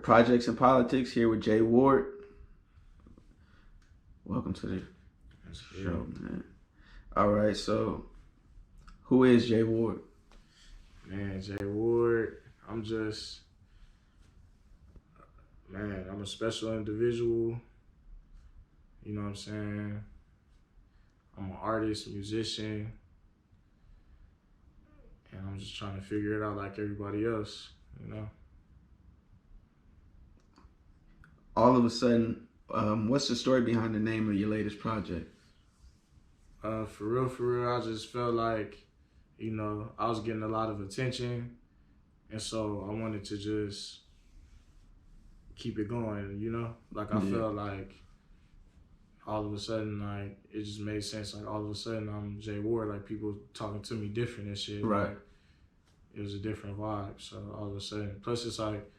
Projects and Politics here with Jay Ward. Welcome to the show, man. All right, so who is Jay Ward? Man, Jay Ward, I'm a special individual. You know what I'm saying? I'm an artist, musician, and I'm just trying to figure it out like everybody else, you know? All of a sudden, what's the story behind the name of your latest project? For real, I just felt like, you know, I was getting a lot of attention, and so I wanted to just keep it going, you know? Like, I felt like all of a sudden, like, it just made sense. Like, all of a sudden, I'm Jay Ward, like, people talking to me different and shit. Right. Like, it was a different vibe, so all of a sudden. Plus, it's like,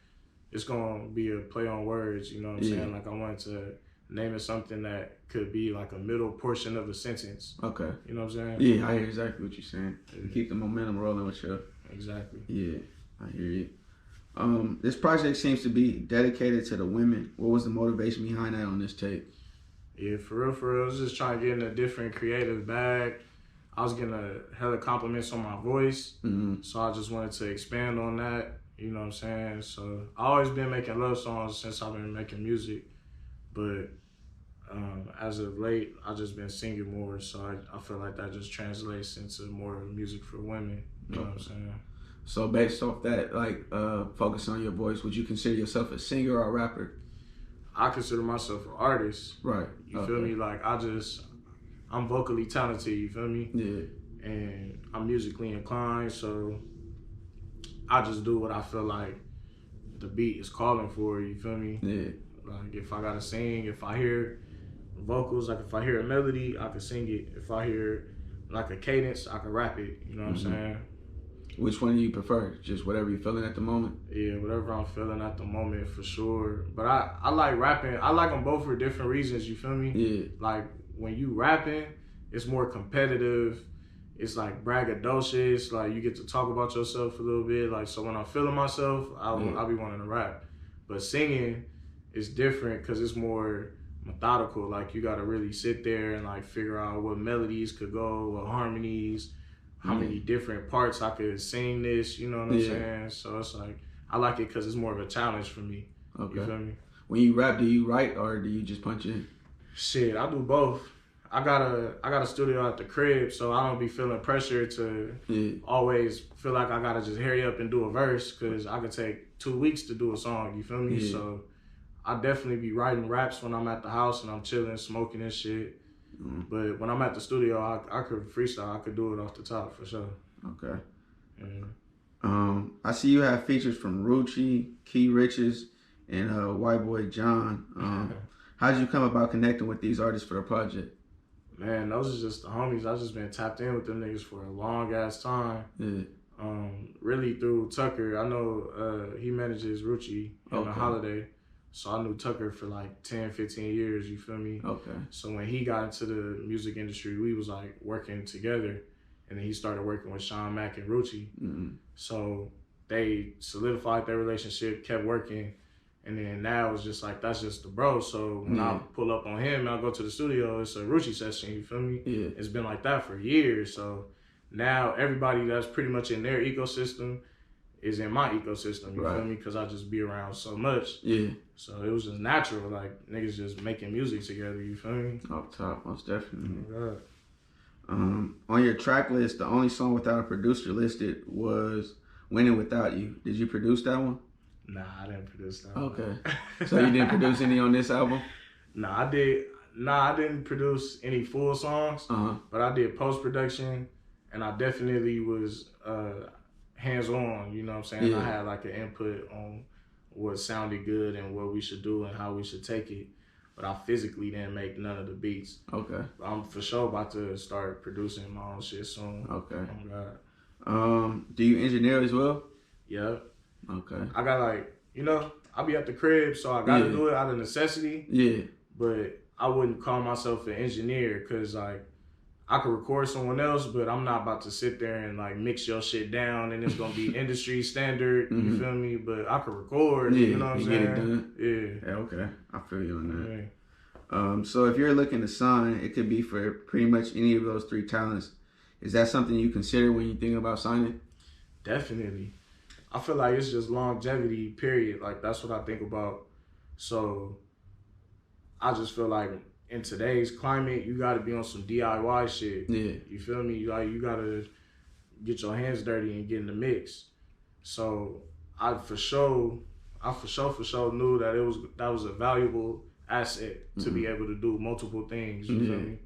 it's gonna be a play on words, you know what I'm saying? Like, I wanted to name it something that could be like a middle portion of a sentence. Okay. You know what I'm saying? Yeah, I hear exactly what you're saying. Yeah. Keep the momentum rolling with you. Exactly. Yeah, I hear you. This project seems to be dedicated to the women. What was the motivation behind that on this tape? Yeah, for real. I was just trying to get in a different creative bag. I was getting a hella compliments on my voice, so I just wanted to expand on that. You know what I'm saying? So I always been making love songs since I've been making music, but as of late, I've just been singing more. So I feel like that just translates into more music for women. You know what I'm saying? So based off that, like focus on your voice, would you consider yourself a singer or a rapper? I consider myself an artist. Right. You feel me? Like I'm vocally talented. You feel me? Yeah. And I'm musically inclined, so I just do what I feel like the beat is calling for, you feel me? Yeah. Like, if I gotta sing, if I hear vocals, like if I hear a melody, I can sing it. If I hear like a cadence, I can rap it, you know what I'm saying? Which one do you prefer? Just whatever you're feeling at the moment? Yeah, whatever I'm feeling at the moment, for sure. But I like rapping. I like them both for different reasons, you feel me? Yeah. Like, when you rapping, it's more competitive. It's like braggadocious, like you get to talk about yourself a little bit. Like, so when I'm feeling myself, I'll be wanting to rap. But singing is different because it's more methodical. Like, you got to really sit there and like figure out what melodies could go, what harmonies, how many different parts I could sing this, you know what I'm saying? So it's like, I like it because it's more of a challenge for me. Okay. You feel me? When you rap, do you write or do you just punch in? Shit, I do both. I got a studio at the crib, so I don't be feeling pressure to always feel like I gotta just hurry up and do a verse, because I could take 2 weeks to do a song, you feel me? Yeah. So I definitely be writing raps when I'm at the house and I'm chilling, smoking and shit. But when I'm at the studio, I could freestyle. I could do it off the top for sure. Okay. Yeah. I see you have features from Rucci, Key Riches, and White Boy John. How'd you come about connecting with these artists for the project? Man, those are just the homies. I just been tapped in with them niggas for a long ass time. Yeah. Really through Tucker. I know he manages Rucci on the Holiday. So I knew Tucker for like 10, 15 years, you feel me? Okay. So when he got into the music industry, we was like working together. And then he started working with Sean Mack and Rucci. So they solidified their relationship, kept working. And then now it's just like, that's just the bro. So when I pull up on him and I go to the studio, it's a Rucci session, you feel me? Yeah. It's been like that for years. So now everybody that's pretty much in their ecosystem is in my ecosystem, you feel me? Because I just be around so much. Yeah. So it was just natural, like niggas just making music together, you feel me? Off top, most definitely. Oh, God. On your track list, the only song without a producer listed was Winning Without You. Did you produce that one? Nah, I didn't produce that. Okay. So you didn't produce any on this album? Nah, I did. Nah, I didn't produce any full songs, but I did post-production, and I definitely was hands-on, you know what I'm saying? Yeah. I had like an input on what sounded good and what we should do and how we should take it, but I physically didn't make none of the beats. Okay. But I'm for sure about to start producing my own shit soon. Okay. Oh, God. Do you engineer as well? Yeah. Okay. I got like, you know, I'll be at the crib, so I gotta do it out of necessity. Yeah. But I wouldn't call myself an engineer because like I could record someone else, but I'm not about to sit there and like mix your shit down and it's gonna be industry standard. You feel me? But I could record. Yeah, you know what I'm saying? Get it done. Yeah. Okay, I feel you on that. Yeah. So if you're looking to sign, it could be for pretty much any of those three talents. Is that something you consider when you think about signing? Definitely. I feel like it's just longevity, period. Like, that's what I think about. So, I just feel like in today's climate, you got to be on some DIY shit. Yeah. You feel me? Like, you got to get your hands dirty and get in the mix. So, I for sure knew that that was a valuable asset to be able to do multiple things. You feel me?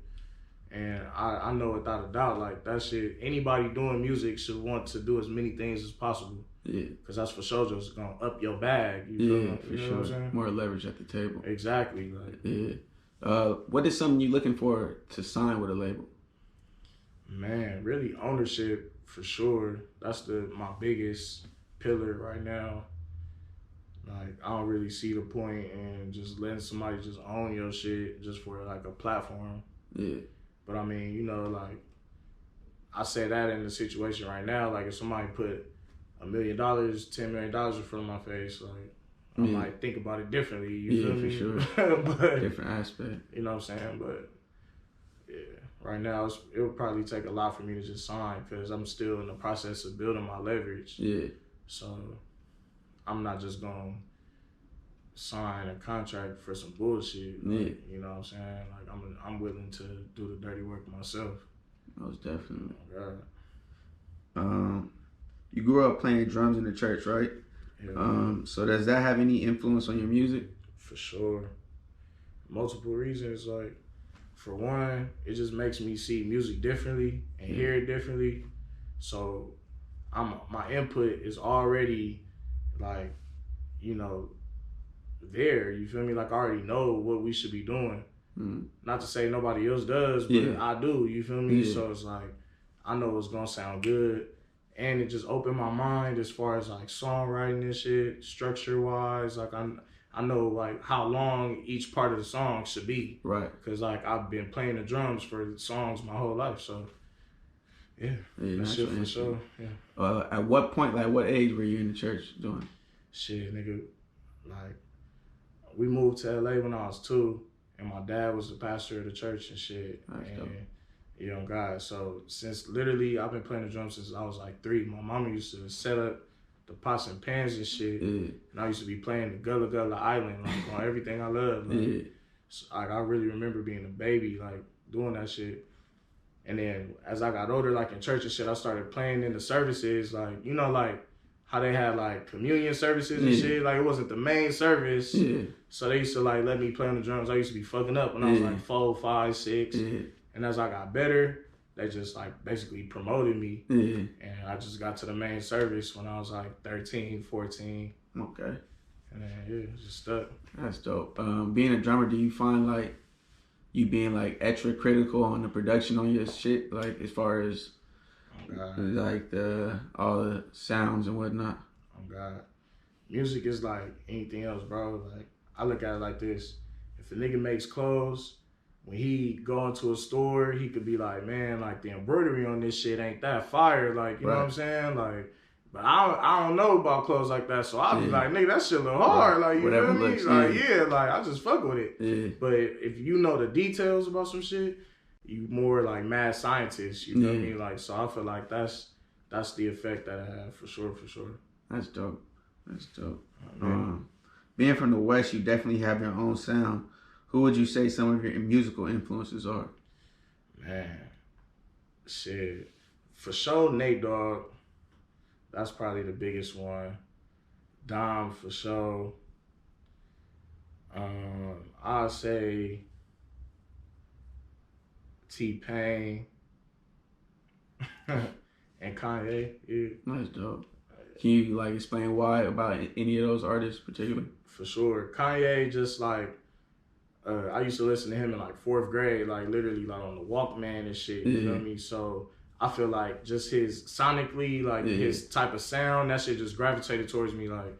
And I know without a doubt, like, that shit, anybody doing music should want to do as many things as possible. Yeah. Because that's for sure just going to up your bag. You feel me? For sure. What I'm saying? More leverage at the table. Exactly. Like, yeah. What is something you're looking for to sign with a label? Man, really ownership, for sure. That's my biggest pillar right now. Like, I don't really see the point in just letting somebody just own your shit just for, like, a platform. Yeah. But, I mean, you know, like, I say that in the situation right now. Like, if somebody put $1 million, $10 million in front of my face, like, I might think about it differently. You feel me? For sure. But, different aspect. You know what I'm saying? But, yeah, right now, it would probably take a lot for me to just sign because I'm still in the process of building my leverage. Yeah. So, I'm not just going to sign a contract for some bullshit. Like, you know what I'm saying? Like, I'm willing to do the dirty work myself. Most definitely. Oh, you grew up playing drums in the church, right? Yeah. So does that have any influence on your music? For sure. Multiple reasons. Like, for one, it just makes me see music differently and hear it differently. So my input is already, like, you know, there. You feel me? Like, I already know what we should be doing. Not to say nobody else does, but I do. You feel me? So it's like, I know it's gonna sound good. And it just opened my mind as far as like songwriting and shit, structure wise. Like, I know like how long each part of the song should be. Right. Cause like I've been playing the drums for songs my whole life. So that shit for sure. Yeah. At what point, like what age were you in the church doing? Shit, nigga. Like, we moved to LA when I was 2, and my dad was the pastor of the church and shit. That's and dope. You know, God. So since literally I've been playing the drums since I was like 3. My mama used to set up the pots and pans and shit. And I used to be playing the Gullah Gullah Island, like, on everything I love. Like, so, like, I really remember being a baby, like, doing that shit. And then as I got older, like in church and shit, I started playing in the services, like, you know, like how they had like communion services and shit. Like, it wasn't the main service. So they used to like let me play on the drums. I used to be fucking up when I was like 4, 5, 6. And as I got better, they just like basically promoted me. And I just got to the main service when I was like 13, 14. Okay. And then, just stuck. That's dope. Being a drummer, do you find like you being like extra critical on the production on your shit? Like, as far as like all the sounds and whatnot? Oh, God. Music is like anything else, bro. Like, I look at it like this. If a nigga makes clothes, when he go into a store, he could be like, man, like the embroidery on this shit ain't that fire. Like, you know what I'm saying? Like, but I don't know about clothes like that. So I'll be like, nigga, that shit look hard. Like, you feel me? Like, like, I just fuck with it. But if you know the details about some shit, you more like mad scientist, you know what I mean? Like, so I feel like that's the effect that I have, for sure. That's dope. Being from the West, you definitely have your own sound. Who would you say some of your musical influences are? Man, shit. For sure, Nate Dogg. That's probably the biggest one. Dom, for sure. I'll say T-Pain. And Kanye. Yeah. That's dope. Can you like explain why about any of those artists particularly? For sure. Kanye, just like, I used to listen to him in like 4th grade, like literally like on the Walkman and shit, you know what I mean? So I feel like just his sonically, like his type of sound, that shit just gravitated towards me, like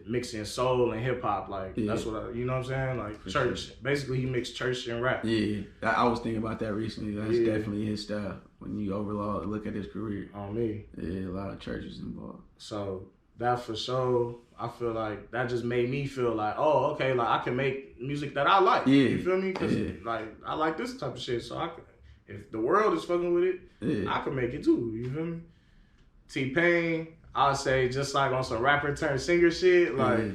mixing soul and hip hop, like that's what I, you know what I'm saying, like for church. Sure. Basically, he mixed church and rap. Yeah, I was thinking about that recently. That's definitely his style. When you overall look at his career, on me, a lot of churches involved. So that for sure, I feel like that just made me feel like, oh, okay, like I can make music that I like. Yeah, you feel me? Because like I like this type of shit, so I can. If the world is fucking with it, I can make it too. You feel me? T-Pain, I'll say just like on some rapper turned singer shit, like,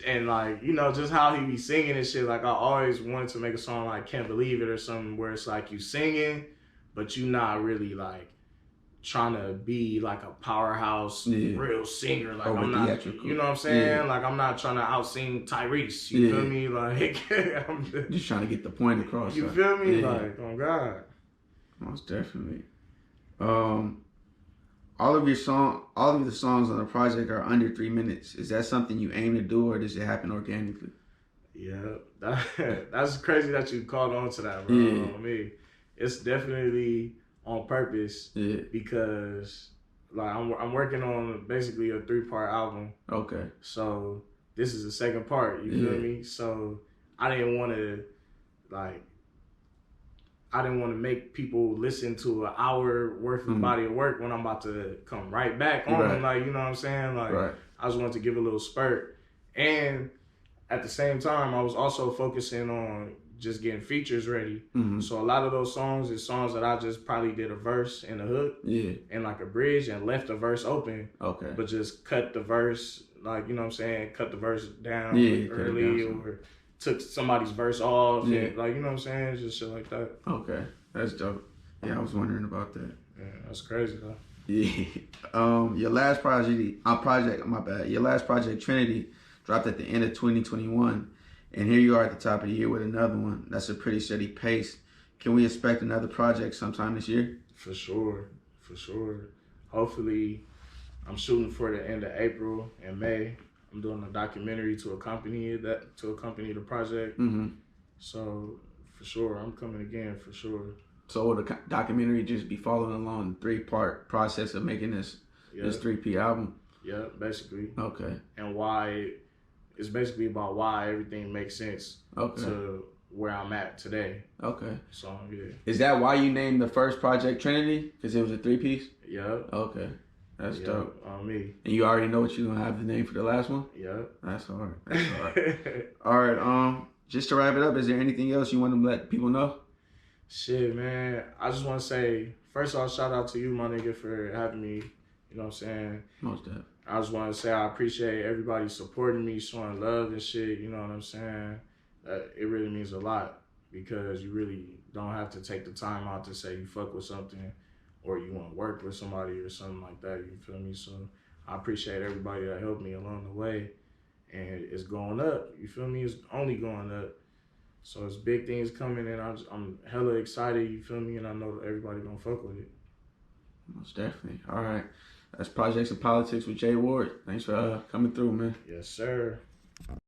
and like, you know, just how he be singing and shit. Like I always wanted to make a song like Can't Believe It or something where it's like you singing, but you not really like trying to be like a powerhouse real singer. Like I'm not, you know what I'm saying? Like I'm not trying to out sing Tyrese. You feel me? Like I'm just trying to get the point across. You feel me? Like, oh God. Most definitely. All of the songs on the project are under 3 minutes. Is that something you aim to do, or does it happen organically? Yeah, that's crazy that you called on to that, bro. On me, it's definitely on purpose. Because like I'm working on basically a 3-part album. Okay. So this is the second part. You feel me? So I didn't want to make people listen to an hour worth of body of work when I'm about to come right back on them. Like, you know what I'm saying? Like, I just wanted to give a little spurt. And at the same time, I was also focusing on just getting features ready. So a lot of those songs is songs that I just probably did a verse and a hook and like a bridge and left the verse open. Okay. But just cut the verse, like, you know what I'm saying? Cut the verse down early or took somebody's verse off. And, like, you know what I'm saying? Just shit like that. Okay. That's dope. Yeah, I was wondering about that. Yeah, that's crazy though. Yeah. Your last project, Trinity, dropped at the end of 2021. And here you are at the top of the year with another one. That's a pretty steady pace. Can we expect another project sometime this year? For sure. Hopefully, I'm shooting for the end of April and May. I'm doing a documentary to accompany the project. So for sure, I'm coming again for sure. So will the documentary just be following along the 3-part process of making this 3P album? Yeah, basically. Okay. And why it's basically about why everything makes sense to where I'm at today. Okay. So yeah. Is that why you named the first project Trinity? Because it was a 3-piece? Yeah. Okay. That's dope. On me. And you already know what you're gonna have the name for the last one? Yeah. That's hard. All right. Just to wrap it up, is there anything else you want to let people know? Shit, man. I just want to say, first of all, shout out to you, my nigga, for having me. You know what I'm saying? Most definitely. I just want to say I appreciate everybody supporting me, showing love and shit. You know what I'm saying? It really means a lot because you really don't have to take the time out to say you fuck with something or you want to work with somebody or something like that. You feel me? So I appreciate everybody that helped me along the way. And it's going up. You feel me? It's only going up. So it's big things coming and I'm hella excited. You feel me? And I know that everybody gonna fuck with it. Most definitely. All right. That's Projects and Politics with Jay Ward. Thanks for coming through, man. Yes, sir.